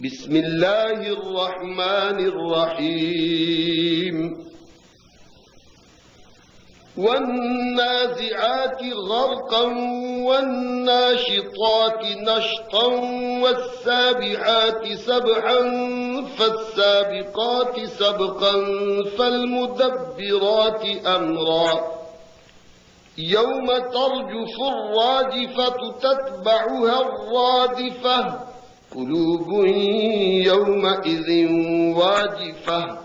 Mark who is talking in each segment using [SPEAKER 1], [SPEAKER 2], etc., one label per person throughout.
[SPEAKER 1] بسم الله الرحمن الرحيم والنازعات غرقا والناشطات نشطا والسابحات سبحا فالسابقات سبقا فالمدبرات أمرا يوم ترجف الراجفة تتبعها الرادفة قلوب يومئذ واجفة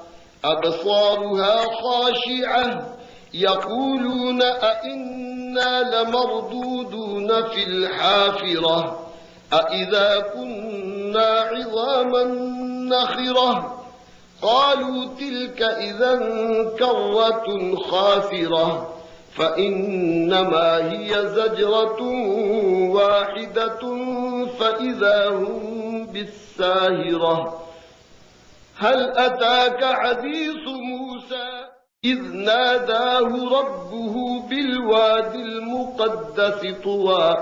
[SPEAKER 1] أبصارها خاشعة يقولون أئنا لمردودون في الحافرة أئذا كنا عظاما نخرة قالوا تلك إذا كرة خاسرة فإنما هي زجرة واحدة فإذا هم بالساهرة هل أتاك حديث موسى إذ ناداه ربه بالواد المقدس طوى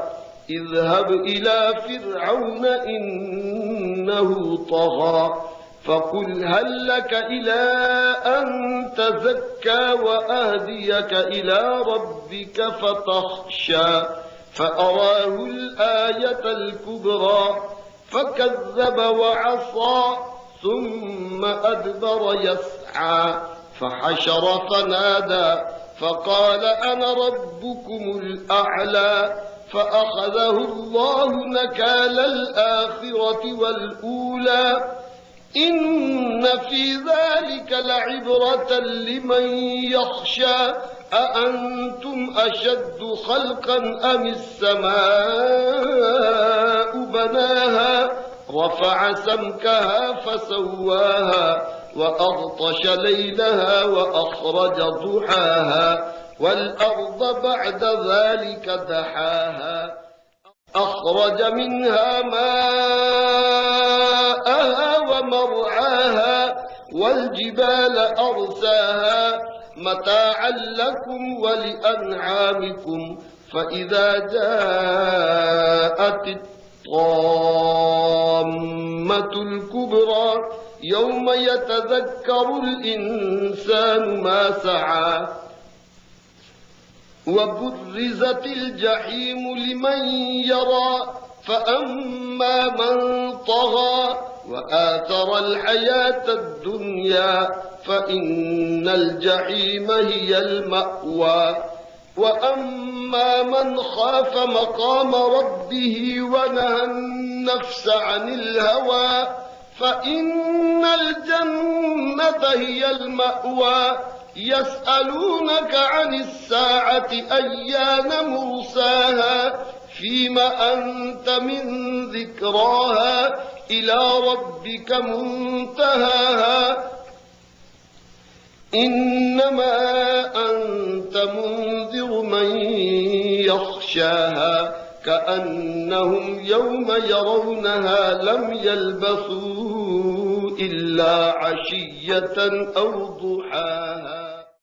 [SPEAKER 1] اذهب إلى فرعون إنه طغى فقل هل لك إلى أن تزكى وأهديك إلى ربك فتخشى فأراه الآية الكبرى فكذب وعصى ثم أدبر يسعى فحشر فنادى فقال أنا ربكم الأعلى فأخذه الله نكال الآخرة والأولى إن في ذلك لعبرة لمن يخشى أأنتم أشد خلقا أم السماء بناها رفع سمكها فسواها وأغطش ليلها وأخرج ضحاها والأرض بعد ذلك دحاها أخرج منها ماءها ومرعاها والجبال أرساها متاعا لكم ولأنعامكم فإذا جاءت الطامة الكبرى يوم يتذكر الإنسان ما سعى وبرزت الجحيم لمن يرى فأما من طغى وآثر الحياة الدنيا فإن الجحيم هي المأوى وأما من خاف مقام ربه ونهى النفس عن الهوى فإن الجنة هي المأوى يسألونك عن الساعة أيان مرساها فيم أنت من ذكراها إلى ربك منتهاها إنما أنت منذر من يخشاها كأنهم يوم يرونها لم يلبثوا إلا عشية أو ضحاها.